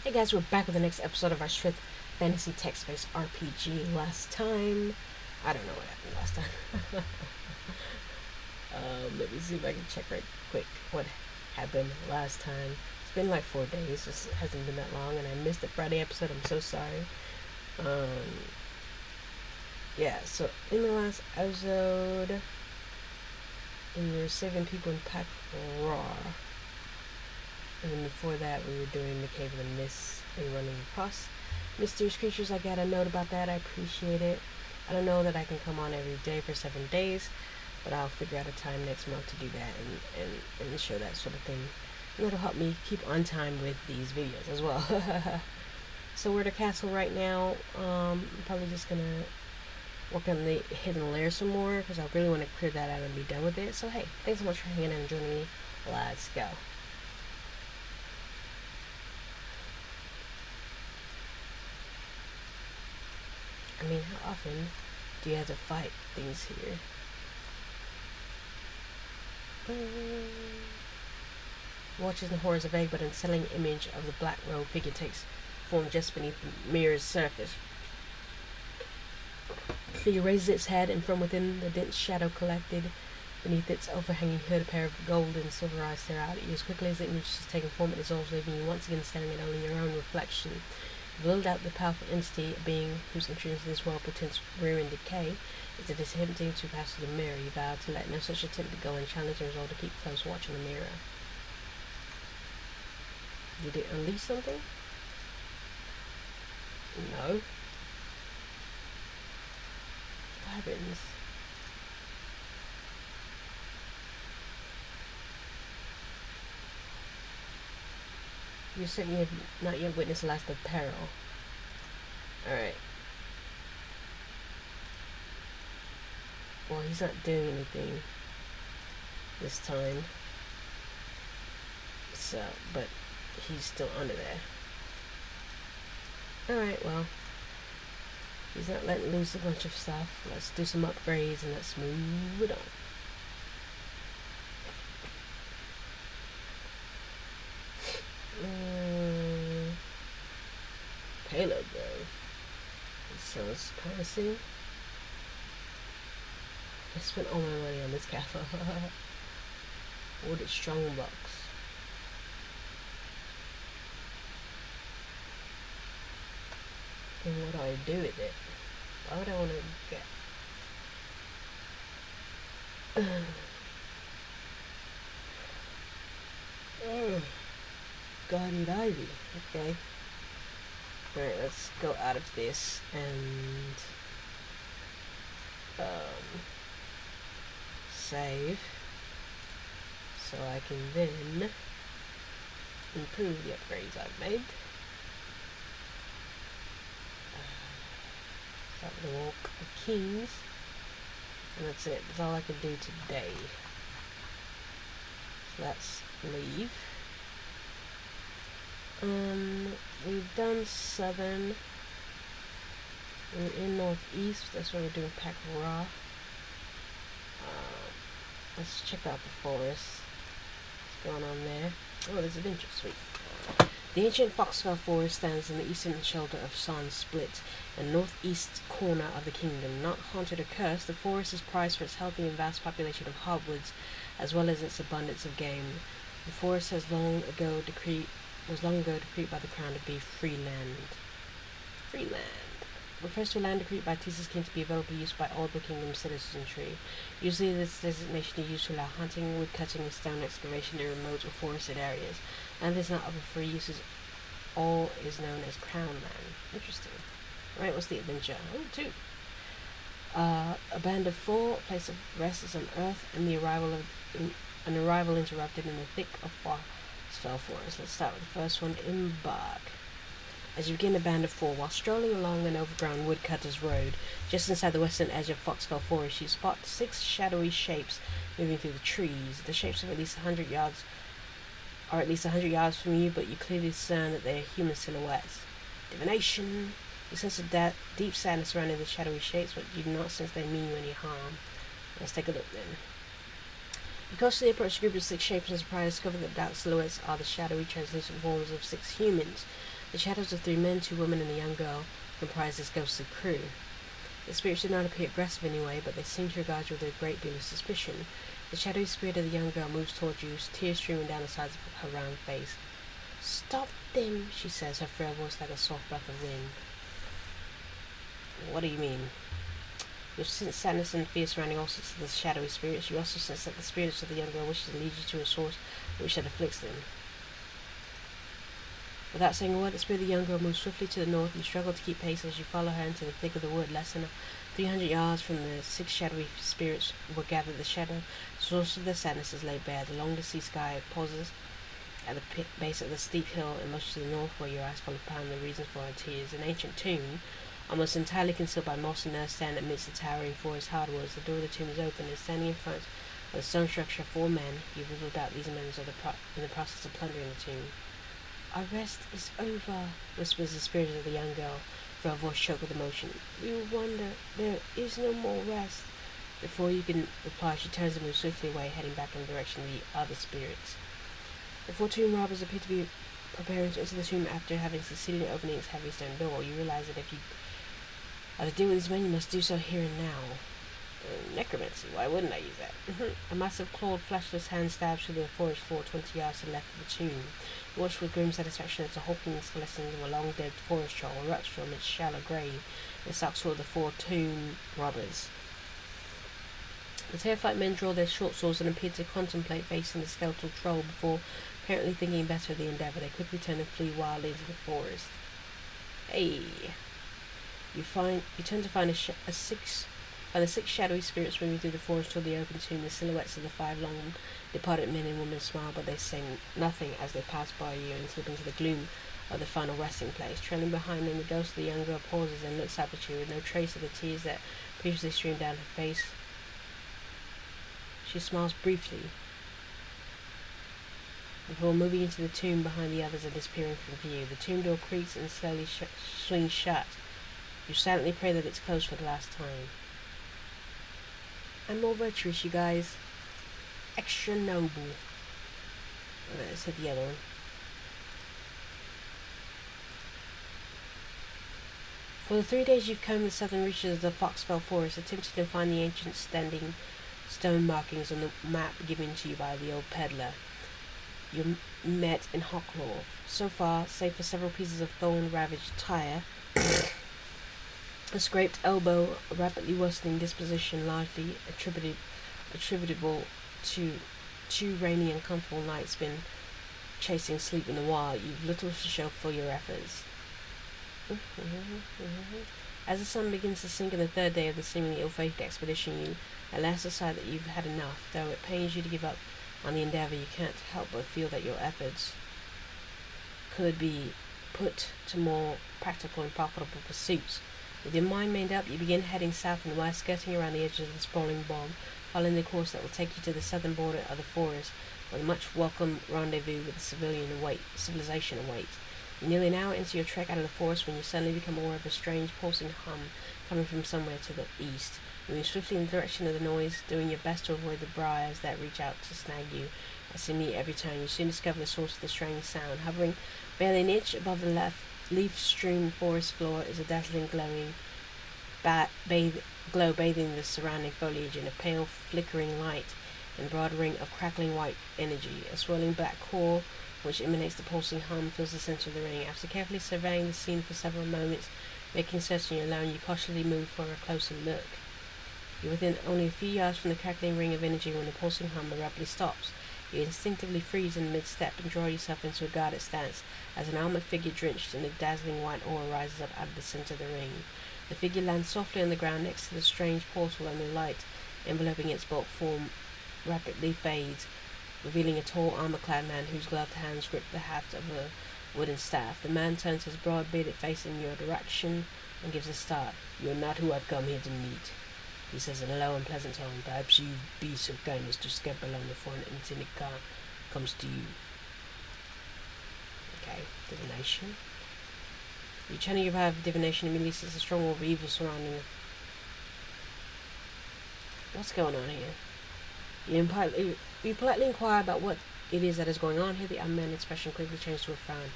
Hey guys, we're back with the next episode of our Sryth Fantasy Text-Based RPG. Last time, I don't know what happened last time. Let me see if I can check right quick what happened last time. It's been like 4 days, it hasn't been that long, and I missed the Friday episode. I'm so sorry. Yeah, so in the last episode, we were saving people in Pack Raw. And then before that, we were doing the Cave of the Mist and running across mysterious creatures. I got a note about that. I appreciate it. I don't know that I can come on every day for 7 days, but I'll figure out a time next month to do that and show that sort of thing. And that'll help me keep on time with these videos as well. So we're at the castle right now. I'm probably just going to work on the hidden layer some more because I really want to clear that out and be done with it. So hey, thanks so much for hanging out and joining me. Let's go. I mean, how often do you have to fight things here? Watches the horrors of vague but unsettling image of the black robed figure takes form just beneath the mirror's surface. The figure raises its head, and from within the dense shadow collected beneath its overhanging hood, a pair of gold and silver eyes stare out at you. As quickly as the image has taken form, it dissolves, leaving you once again staring at only your own reflection. Ruled out the powerful entity, a being whose entrance into this world portends ruin and decay, is it attempting to pass through the mirror. You vow to let no such attempt go unchallenged and resolve to keep close watch on the mirror. Did it unleash something? No. What happens? You said you have not yet witnessed the last of peril. Alright. Well, he's not doing anything this time. So, but he's still under there. Alright, well. He's not letting loose a bunch of stuff. Let's do some upgrades and let's move it on. Payload though. It sounds promising. I spent all my money on this castle. Wooded strong blocks. And what do I do with it? Why would I want to get Guardian Ivy? Okay. Alright, let's go out of this and save so I can then improve the upgrades I've made. Start with the Walk of Kings, and that's it. That's all I can do today. So let's leave. We've done 7. We're in northeast. That's where we're doing Pack Raw. Let's check out the forest. What's going on there? Oh, there's adventure. Sweet. The ancient Foxfell forest stands in the eastern shoulder of San Split, and northeast corner of the kingdom. Not haunted or cursed, the forest is prized for its healthy and vast population of hardwoods, as well as its abundance of game. The forest was long ago decreed by the crown to be free land. Free land refers to a land decreed by Tisa's king to be available use by all the kingdom's citizenry. Usually this designation is used to allow hunting, wood cutting, and stone excavation in remote or forested areas. Land is not open for uses. All is known as crown land. Interesting. Right, what's the adventure? Oh, 2. A band of 4, a place of rest is on earth, and an arrival interrupted in the thick of Foxfell forest. Let's start with the first one, Embark. As you begin a band of 4, while strolling along an overgrown woodcutter's road, just inside the western edge of Foxfell forest, you spot 6 shadowy shapes moving through the trees. The shapes are at least 100 yards from you, but you clearly discern that they are human silhouettes. Divination. You sense a deep sadness surrounding the shadowy shapes, but you do not sense they mean you any harm. Let's take a look then. You cautiously approach a group of 6 shapes and surprise discover that dark silhouettes are the shadowy, translucent forms of 6 humans. The shadows of 3 men, 2 women, and a young girl comprise this ghostly crew. The spirits do not appear aggressive in any way, but they seem to regard you with a great deal of suspicion. The shadowy spirit of the young girl moves towards you, tears streaming down the sides of her round face. "Stop them," she says, her frail voice like a soft breath of wind. "What do you mean?" You sense sadness and fear surrounding all sorts of the shadowy spirits. You also sense that the spirits of the young girl wishes to lead you to a source which that afflicts them. Without saying a word, the spirit of the young girl moves swiftly to the north. You struggle to keep pace as you follow her into the thick of the wood. Less than 300 yards from the 6 shadowy spirits were gathered. The shadow source of their sadness is laid bare. The long deceased sky pauses at the base of the steep hill and looks to the north, where your eyes follow upon the reason for her tears. An ancient tomb, almost entirely concealed by moss and earth, stand amidst the towering forest hardwoods. The door of the tomb is open, and standing in front of the stone structure 4 men. You've little doubt these men are in the process of plundering the tomb. "Our rest is over," whispers the spirit of the young girl, for her voice choked with emotion. "You wonder there is no more rest." Before you can reply, she turns and moves swiftly away, heading back in the direction of the other spirits. The 4 tomb robbers appear to be preparing to enter the tomb after having succeeded in opening its heavy stone door. You realize that if you are to deal with these men, you must do so here and now. Necromancy, why wouldn't I use that? A massive clawed, fleshless hand stabs through the forest floor 20 yards to the left of the tomb. You watch with grim satisfaction as the hulking skeletons of a long-dead forest troll erupts from its shallow grave and stalks toward the 4 tomb robbers. The terrified men draw their short swords and appear to contemplate facing the skeletal troll before apparently thinking better of the endeavor. They quickly turn and flee wildly into the forest. Hey! You turn to find the 6 shadowy spirits moving through the forest toward the open tomb. The silhouettes of the 5 long departed men and women smile, but they say nothing as they pass by you and slip into the gloom of the final resting place. Trailing behind them, the ghost of the young girl pauses and looks up at you with no trace of the tears that previously streamed down her face. She smiles briefly before moving into the tomb behind the others and disappearing from view. The tomb door creaks and slowly swings shut. You silently pray that it's closed for the last time. "I'm more virtuous, you guys. Extra noble." Said the other one. For the 3 days you've combed the southern reaches of the Foxfell forest, attempting to find the ancient standing stone markings on the map given to you by the old peddler you met in Hocklaw. So far, save for several pieces of thorn-ravaged tire, a scraped elbow, a rapidly worsening disposition largely attributable to 2 rainy and uncomfortable nights spent chasing sleep in the wild, you've little to show for your efforts. As the sun begins to sink on the 3rd day of the seemingly ill-fated expedition, you at last decide that you've had enough. Though it pains you to give up on the endeavor, you can't help but feel that your efforts could be put to more practical and profitable pursuits. With your mind made up, you begin heading south and west, skirting around the edges of the sprawling bog, following the course that will take you to the southern border of the forest, where the much welcome rendezvous with civilization awaits. You're nearly an hour into your trek out of the forest when you suddenly become aware of a strange pulsing hum coming from somewhere to the east. You move swiftly in the direction of the noise, doing your best to avoid the briars that reach out to snag you at seemingly every turn. You soon discover the source of the strange sound. Hovering barely an inch above the leaf-strewn forest floor is a dazzling glowing glow bathing the surrounding foliage in a pale flickering light and broad ring of crackling white energy. A swirling black core which emanates the pulsing hum fills the center of the ring. After carefully surveying the scene for several moments, making certain you're alone, you cautiously move for a closer look. You're within only a few yards from the crackling ring of energy when the pulsing hum abruptly stops. You instinctively freeze in mid-step and draw yourself into a guarded stance as an armored figure drenched in the dazzling white aura rises up out of the center of the ring. The figure lands softly on the ground next to the strange portal, and the light enveloping its bulk form rapidly fades, revealing a tall, armor-clad man whose gloved hands grip the haft of a wooden staff. The man turns his broad, bearded face in your direction and gives a start. "You're not who I've come here to meet," he says in a low and pleasant tone. "Perhaps you'd be so kind as to step along before an intended car comes to you." Okay, divination. You channel your power of divination and immediately sense a strong aura of evil surrounding you. What's going on here? You politely inquire about what it is that is going on here. The unmanned expression quickly changes to a frown.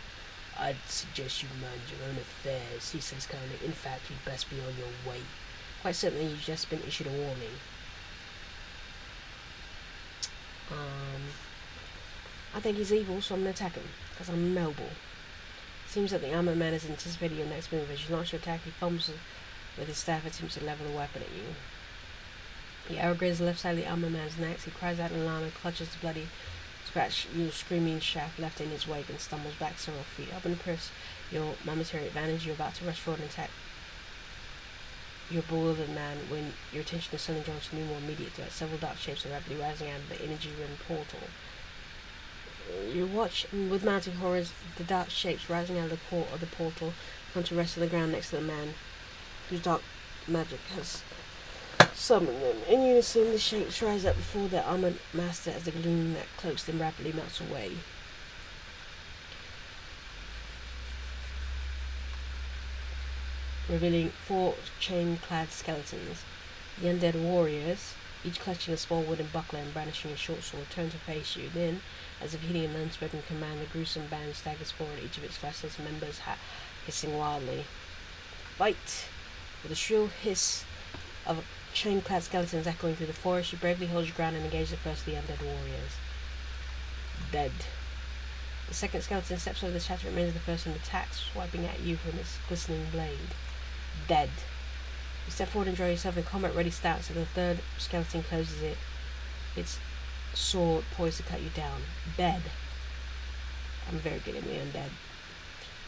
I'd suggest you mind your own affairs, he says kindly. In fact, you'd best be on your way. Quite certainly, you've just been issued a warning. I think he's evil, so I'm going to attack him, because I'm noble. Seems that the armored man has anticipated your next move. As you launch your attack, he fumbles with his staff, attempts to level the weapon at you. The arrow grazes the left side of the armored man's neck. He cries out in alarm and clutches the bloody scratch you screaming shaft left in his wake and stumbles back several feet. Up and press your momentary advantage. You're about to rush forward and attack your bewildered man when your attention is suddenly drawn to new, more immediate threat. Several dark shapes are rapidly rising out of the energy-rimmed portal. You watch with mounting horrors the dark shapes rising out of the core of the portal come to rest on the ground next to the man whose dark magic has summoned them. In unison, the shapes rise up before their armored master as the gloom that cloaks them rapidly melts away. Revealing 4 chain-clad skeletons. The undead warriors, each clutching a small wooden buckler and brandishing a short sword, turn to face you. Then, as if heeding an unspoken command, the gruesome band staggers forward, each of its fleshless members hissing wildly. Fight! With a shrill hiss of chain-clad skeletons echoing through the forest, you bravely hold your ground and engage the first of the undead warriors. Dead. The second skeleton steps over the shattered remains of the first and attacks, swiping at you from its glistening blade. Dead. You step forward and draw yourself in combat-ready stance, and the third skeleton closes its sword poised to cut you down. Dead. I'm very good at the undead.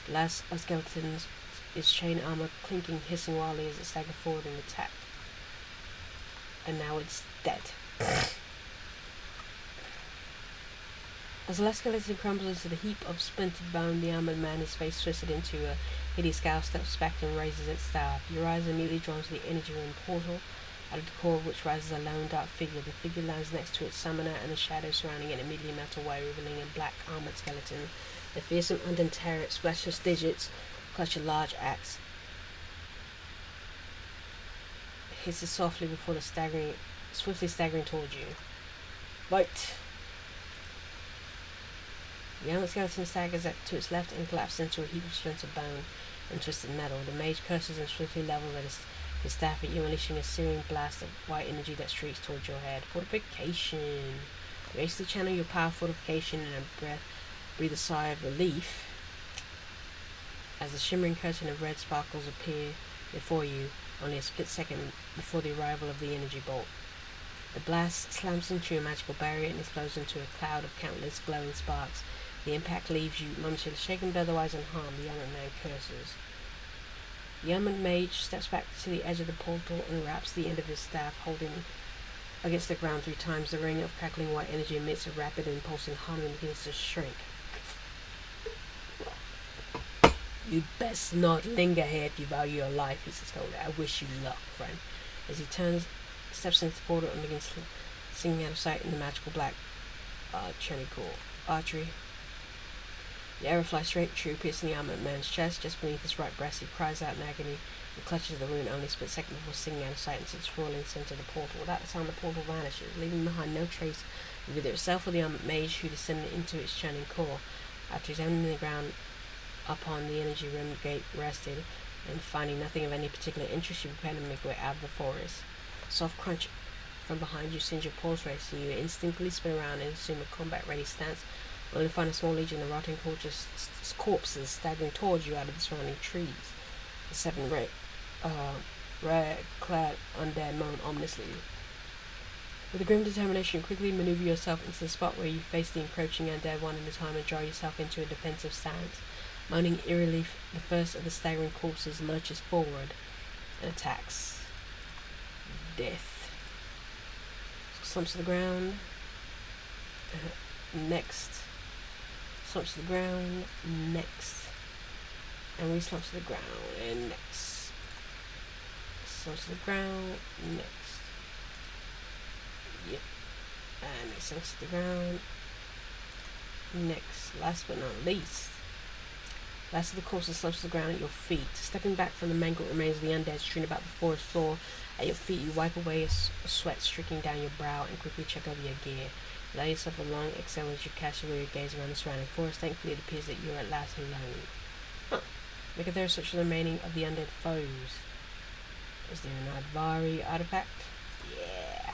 The last of skeletons is chain armor clinking, hissing wildly as it staggers forward and attack. And now it's dead. As the last skeleton crumbles into the heap of splintered bone, the armored man, his face twisted into a hideous scowl, steps back and raises its staff. Your eyes are immediately drawn to the energy-rimmed portal, out of the core of which rises a lone dark figure. The figure lands next to its summoner, and the shadows surrounding it immediately melt away, revealing a black armored skeleton. The fearsome undead terror, its fleshless digits clutch a large axe. It hisses softly before swiftly staggering towards you. Bite! The armored skeleton staggers to its left and collapses into a heap of splintered bone and twisted metal. The mage curses and swiftly levels his staff at you, unleashing a searing blast of white energy that streaks towards your head. Fortification. You hastily channel your power fortification and breathe a sigh of relief as the shimmering curtain of red sparkles appear before you, only a split second before the arrival of the energy bolt. The blast slams into your magical barrier and explodes into a cloud of countless glowing sparks. The impact leaves you momentarily shaken but otherwise unharmed. The armored man curses. The armored mage steps back to the edge of the portal and wraps the end of his staff, holding against the ground 3 times. The ring of crackling white energy emits a rapid and pulsing hum and begins to shrink. You'd best not linger here if you value your life, he says coldly. I wish you luck, friend. As he steps into the portal and begins singing out of sight in the magical black archery. The arrow flies straight true, piercing the armored man's chest. Just beneath his right breast, he cries out in agony and clutches the wound, only a split second before singing out of sight and sits whirling center of the portal. Without the sound, the portal vanishes, leaving behind no trace of either itself or the armored mage who descended into its churning core. After examining the ground upon the energy-rimmed gate rested, and finding nothing of any particular interest, you prepare to make your way out of the forest. A soft crunch from behind you sends your pulse racing. You instinctively spin around and assume a combat-ready stance, only to find a small legion of rotting corpses staggering towards you out of the surrounding trees. The 7 red-clad undead moan ominously. With a grim determination, you quickly maneuver yourself into the spot where you face the encroaching undead one at a time and draw yourself into a defensive stance. Moaning eerily, the first of the staggering corpses lurches forward and attacks. Death. Slumps to the ground. Next. Slumps to the ground. Next. And we slumps to the ground. And next. Slumps to the ground. Next. Yep. And it sinks to the ground. Next. Last but not least. Last of the corpses slumps to the ground at your feet. Stepping back from the mangled remains of the undead strewn about the forest floor, at your feet you wipe away a sweat streaking down your brow and quickly check over your gear. Allow yourself a long exhale as you cast away your gaze around the surrounding forest. Thankfully, it appears that you are at last alone. Huh. Look at there such the remaining of the undead foes. Is there an Advari artifact? Yeah.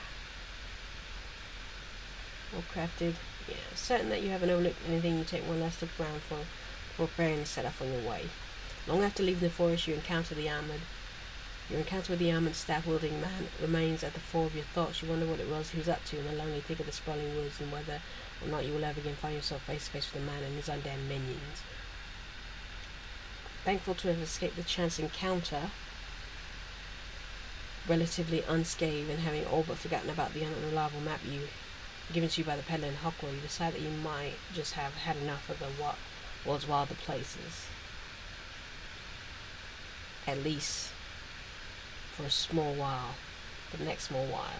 All crafted. Yeah. Certain that you haven't overlooked anything, you take one last look around for preparing to set off on your way. Long after leaving the forest, you encounter Your encounter with the armored staff-wielding man remains at the fore of your thoughts. You wonder what it was he was up to in the lonely thick of the sprawling woods, and whether or not you will ever again find yourself face to face with the man and his undead minions. Thankful to have escaped the chance encounter, relatively unscathed, and having all but forgotten about the unreliable map given to you by the peddler in Hockwell, you decide that you might just have had enough of the world's wilder places. At least for a small while. The next small while.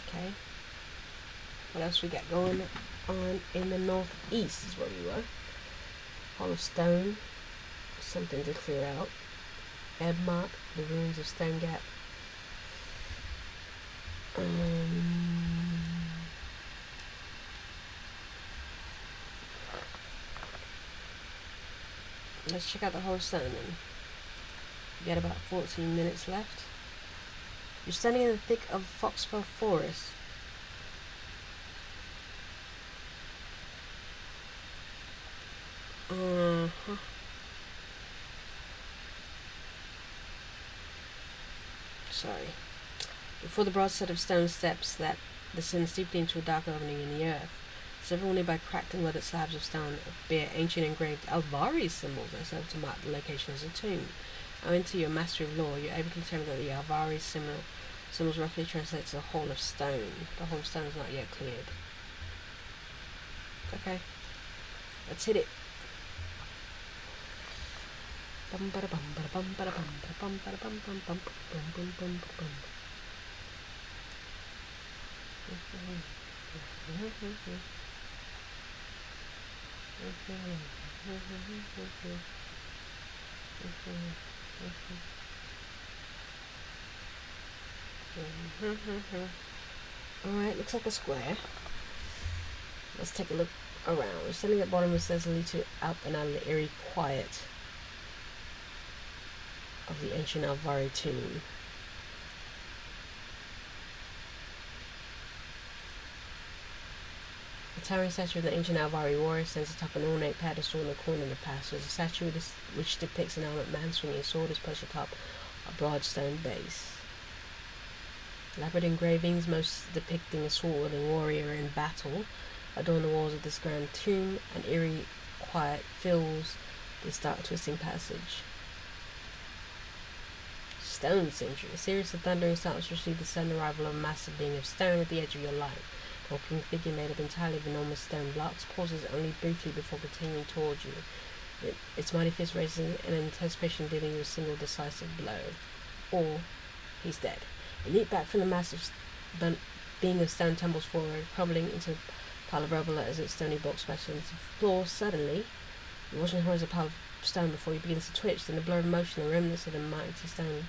Okay. What else we got going on in the northeast is where we were. Hall of Stone. Something to clear out. Ebmark, the ruins of Stone Gap. Let's check out the Hall of Stone then. You got about 14 minutes left. You're standing in the thick of Foxfell Forest. Sorry. Before the broad set of stone steps that descend steeply into a dark opening in the earth, several nearby cracked and weathered slabs of stone bear ancient engraved Alvari symbols that serve to mark the location as a tomb. Owing to your mastery of lore, you're able to determine that the Alvari symbols roughly translate to the Hall of Stone. The Hall of Stone is not yet cleared. Okay. Let's hit it. Alright, looks like a square. Let's take a look around. We're standing at the bottom of the stairs that lead to out and out of the eerie quiet of the ancient Alvari tomb. The towering statue of the ancient Alvari warrior stands atop an ornate pedestal in the corner of the passage. There's a statue which depicts an armored man swinging a sword is perched atop a broad stone base. Elaborate engravings, most depicting a sword-wielding warrior in battle, adorn the walls of this grand tomb. An eerie quiet fills this dark, twisting passage. Stone Sentry. A series of thundering sounds precede the sudden arrival of a massive being of stone at the edge of your light. The hulking figure made up entirely of enormous stone blocks pauses only briefly before continuing towards you. Its mighty fist raises in anticipation, dealing you a single decisive blow. Or he's dead. You leap back from the massive being of stone tumbles forward, crumbling into a pile of rubble as its stony bulk splashes into the floor. Suddenly, you're watching the horizontal pile of stone before he begins to twitch. Then, a blur of motion, the remnants of the mighty stone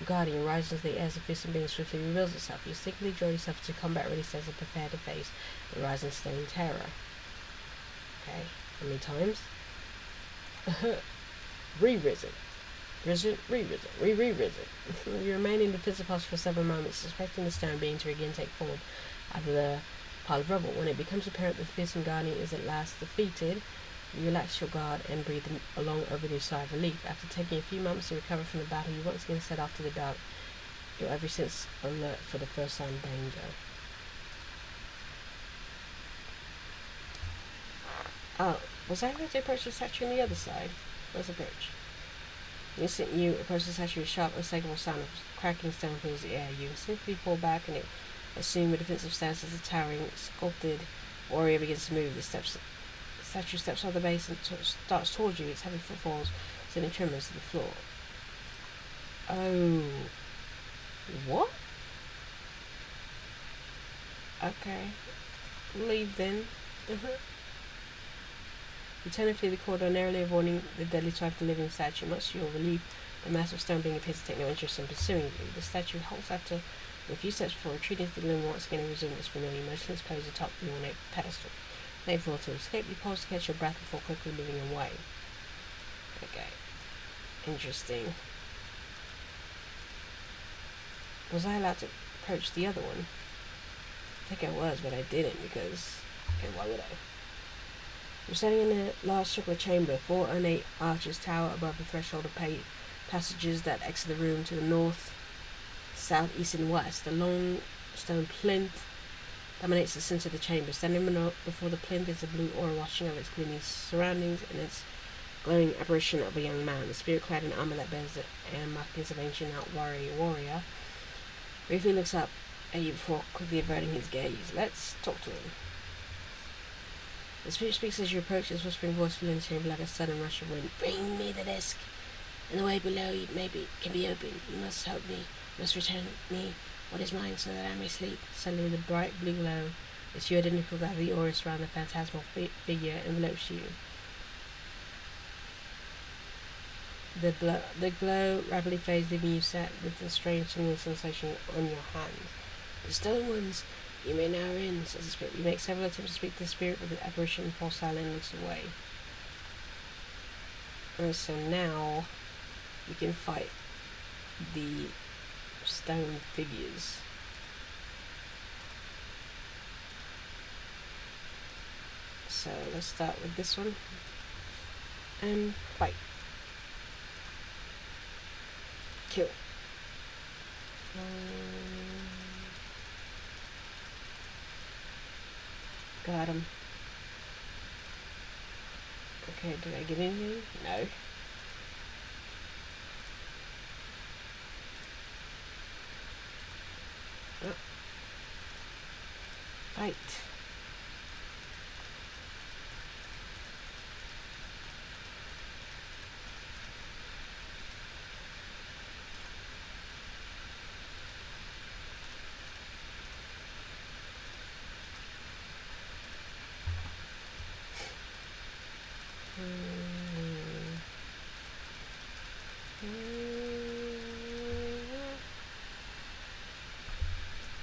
guardian rises into the air as the fearsome being swiftly reveals itself. You instinctively draw yourself to combat-ready stance and prepare to face the rising stone terror. Okay, how many times? Re-risen. Risen, re-risen, re-risen. You remain in defensive posture for several moments, suspecting the stone being to again take form out of the pile of rubble. When it becomes apparent that the fearsome guardian is at last defeated, you relax your guard and breathe a long overdue sigh of relief. After taking a few moments to recover from the battle, you once again set off to the dark, your every sense alert for the first sign of danger. Oh, was I going to approach the statue on the other side? Let's approach. The instant you approach the statue, a sharp, unmistakable sound of cracking stone fills the air. You instinctively fall back and assume a defensive stance as the towering, sculpted warrior begins to move. The statue steps off the base and starts towards you. Its heavy footfalls sending tremors to the floor. Oh. What? Okay. Leave then. You turn and flee the corridor, narrowly avoiding the deadly strife of the living statue. Much to your relief, The massive stone being appears to take no interest in pursuing you. The statue halts after a few steps before retreating to the gloom once again and resumes its familiar motionless pose atop the ornate pedestal. Therefore, to escape, you pause to catch your breath before quickly moving away. Okay. Interesting. Was I allowed to approach the other one? I think I was, but I didn't because... Okay, why would I? We're standing in a large circular chamber. 4 ornate arches tower above the threshold of passages that exit the room to the north, south, east, and west. The long stone plinth dominates the center of the chamber. Standing before the plinth is a blue aura watching over its gleaming surroundings and its glowing apparition of a young man, the spirit clad in armor that bears the markings of ancient warrior. Briefly looks up at you before quickly averting his gaze. Let's talk to him. The spirit speaks as you approach, his whispering voice filling the chamber like a sudden rush of wind. Bring me the disc, and the way below you can be opened. You must help me, you must return me what is mine so that I may sleep. Suddenly the bright blue glow is you identical to that of the aura around the phantasmal figure envelopes you. The glow rapidly fades, leaving you set with a strange tingling sensation on your hands. The stone ones you may now in, says the spirit. You make several attempts to speak to the spirit, but the apparition falls silent and looks away. And so now you can fight the stone figures. So let's start with this one and fight. Kill. Got him. Okay, did I get anything? No. Oh. Fight.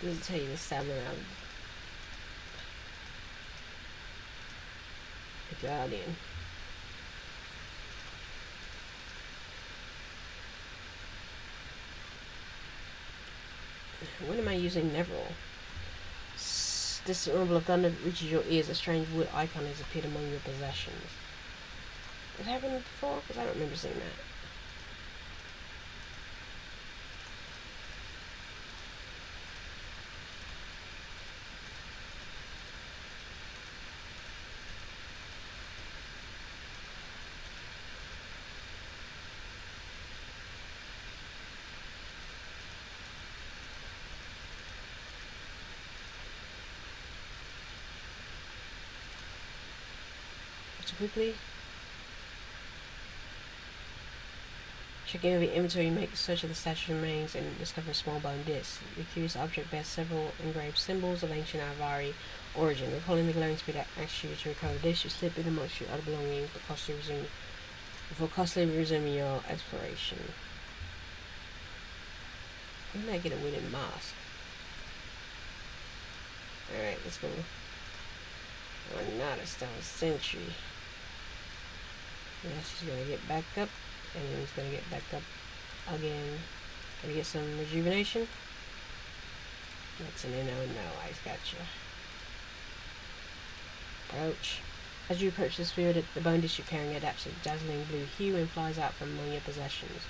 Doesn't tell you the stamina of the Guardian. When am I using Neverall? This rumble of thunder reaches your ears. A strange wood icon has appeared among your possessions. Has it happened before? Because I don't remember seeing that. Quickly checking over the inventory, you make a search of the statue's remains and discover a small bone disc. The curious object bears several engraved symbols of ancient Avari origin. Recalling the glowing spirit asks you to recover the disc, you slip it amongst your other belongings before costly resuming your exploration. When did I get a wooden mask? Alright, let's go. We're not a stone sentry. Yes, he's gonna get back up, and then he's gonna get back up again. Gonna get some rejuvenation. That's an no. I's gotcha. Approach. As you approach the spirit, the bone dish you're carrying adapts a dazzling blue hue and flies out from among your possessions.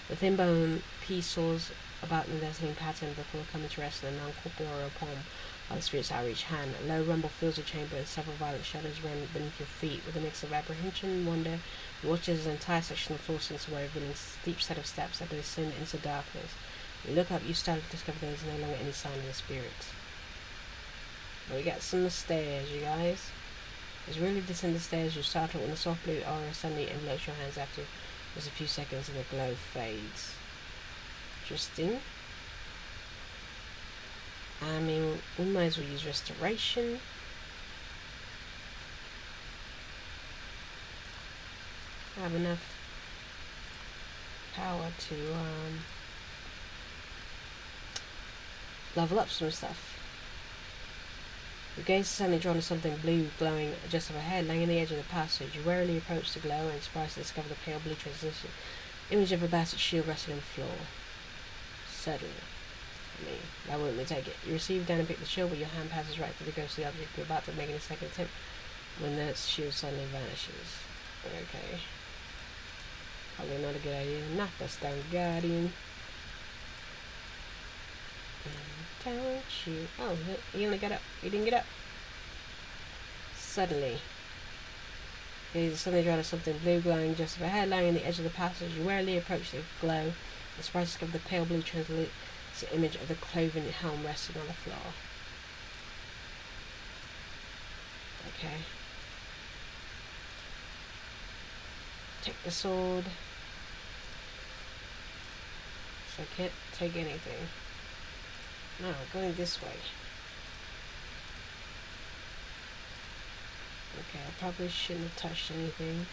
The thin bone piece soars about in a dazzling pattern before coming to rest in a non-corporeal palm of the spirit's outreached hand. A low rumble fills the chamber and several violent shadows run beneath your feet. With a mix of apprehension and wonder, you watch as an entire section of the floor sinks away, revealing a steep set of steps that descend into darkness. You look up, you start to discover there is no longer any sign of the spirit. But we got some stairs, you guys. As you really descend the stairs, you startle when the soft blue aura suddenly envelopes your hands after just a few seconds and the glow fades. Interesting. I mean, we might as well use restoration. I have enough power to level up some stuff. Your gaze is suddenly drawn to something blue glowing just overhead, laying on the edge of the passage. You warily approach the glow and surprised to discover the pale blue translucent image of a battered shield resting on the floor. Suddenly, why wouldn't we take it? You receive down and pick the shield, but your hand passes right through the ghostly object. You're about to make a second attempt when the shield suddenly vanishes. Okay. Probably not a good idea. Knock us down, Guardian. Don't you? Oh, he only got up. He didn't get up. Suddenly, there's suddenly drawn to something blue glowing just overhead, lying on the edge of the passage. You warily approach the glow, and surprised to discover the pale blue translucent image of the cloven helm resting on the floor. Okay. Take the sword. So I can't take anything. No, going this way. Okay, I probably shouldn't have touched anything.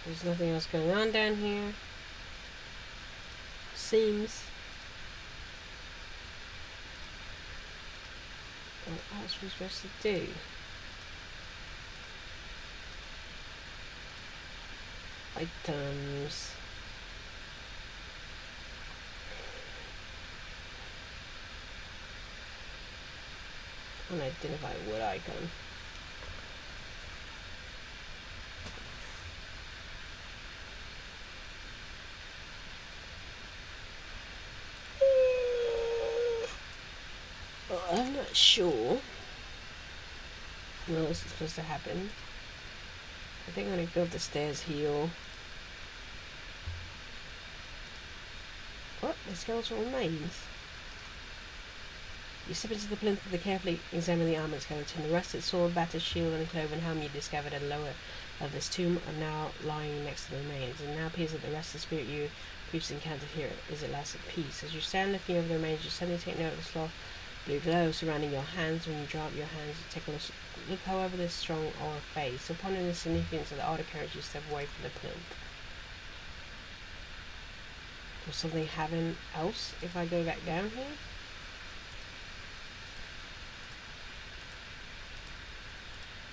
There's nothing else going on down here. Seems. What else are we supposed to do? Items. Unidentified wood icon. Well, I'm not sure what else is supposed to happen. I think I'm gonna go up the stairs here. What? The skeletal remains? You step into the plinth of the carefully examine the armored skeleton. The rusted sword, battered shield, and cloven helm you discovered at the lower of this tomb are now lying next to the remains. And now appears that the rest of the spirit you previously encountered here is at last at peace. As you stand looking over the remains, you suddenly take note of the soft blue glow surrounding your hands. When you draw up your hands, you take a look, however, this strong aura fades. So pondering the significance of the odd occurrence, you step away from the plinth. Will something happen else if I go back down here?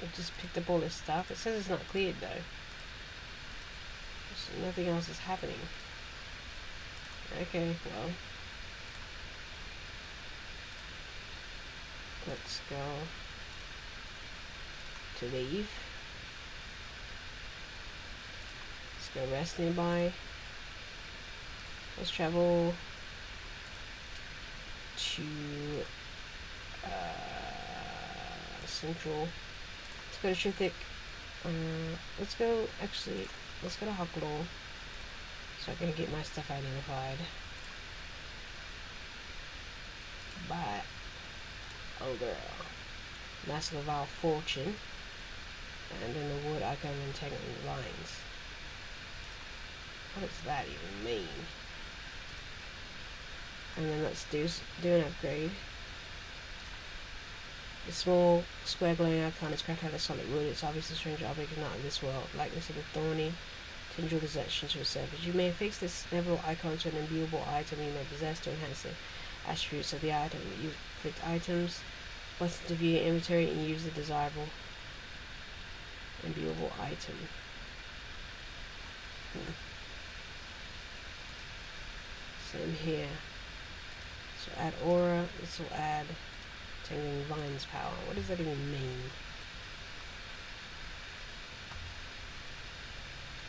I just picked up all this stuff. It says it's not cleared though. So nothing else is happening. Okay, well. Let's go to leave. Let's go rest nearby. Let's travel to Central. Let's go to Sryth. Let's go to Hocklaw so I can get my stuff identified. But oh girl. Mask of Vile Fortune. And in the wood icon entangling lines. What does that even mean? And then let's do an upgrade. The small square glowing icon is cracked out of solid wood. It's obviously a strange object not of this world. Likeness of the thorny tendril possession to a surface. You may affix this several icon to an imbuable item you may possess to enhance the attributes of the item. You click items, button to view your inventory, and use the desirable imbuable item. Same here. So add aura. This will add Tangling Vines power. What does that even mean?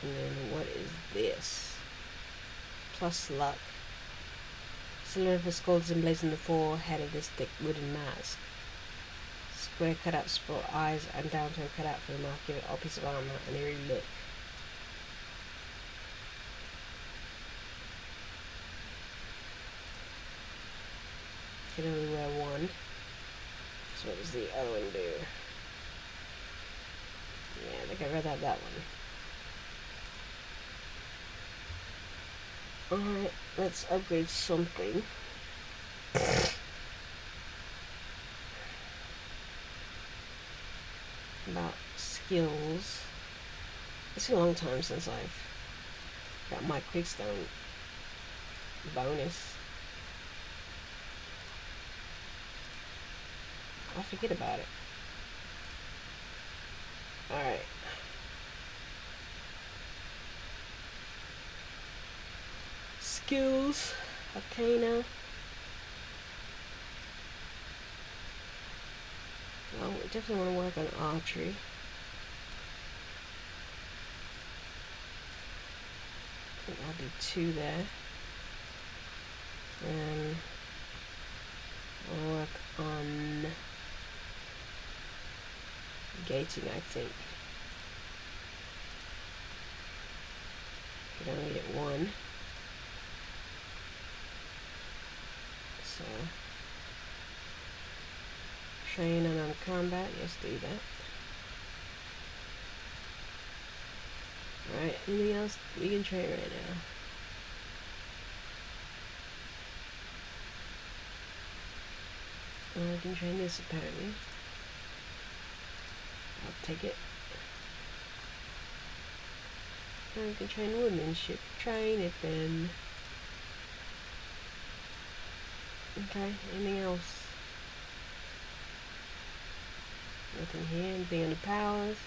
And then what is this? Plus luck. Cylinder for skulls emblazoned the forehead of this thick wooden mask. Square cutouts for eyes and downturn cutout for the mouth give it all piece of armor an eerie look. Can only wear one. So what does the other one do? Yeah, I think I'd rather have that one. Alright, let's upgrade something. About skills. It's been a long time since I've got my quickstone bonus. I forget about it. Alright. Skills. Arcana. Well, we definitely want to work on archery. I think I'll do 2 there. And I'll work on gating, I think. You can only get 1. So, train and on combat, yes, do that. Alright, anything else we can train right now? I can train this apparently. I'll take it. I can train woodmanship. Train it then. Okay, anything else? Nothing here. Anything under powers?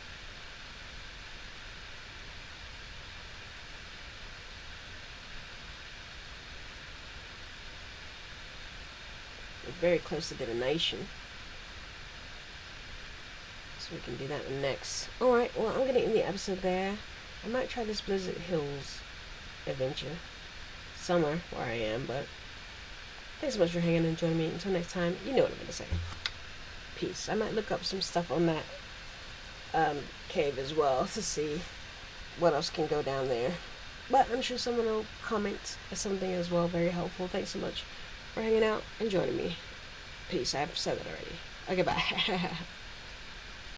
We're very close to divination. So we can do that next. Alright, well, I'm going to end the episode there. I might try this Blizzard Hills adventure somewhere where I am, but thanks so much for hanging and joining me. Until next time, you know what I'm going to say. Peace. I might look up some stuff on that cave as well to see what else can go down there. But I'm sure someone will comment something as well. Very helpful. Thanks so much for hanging out and joining me. Peace. I've said that already. Okay, bye.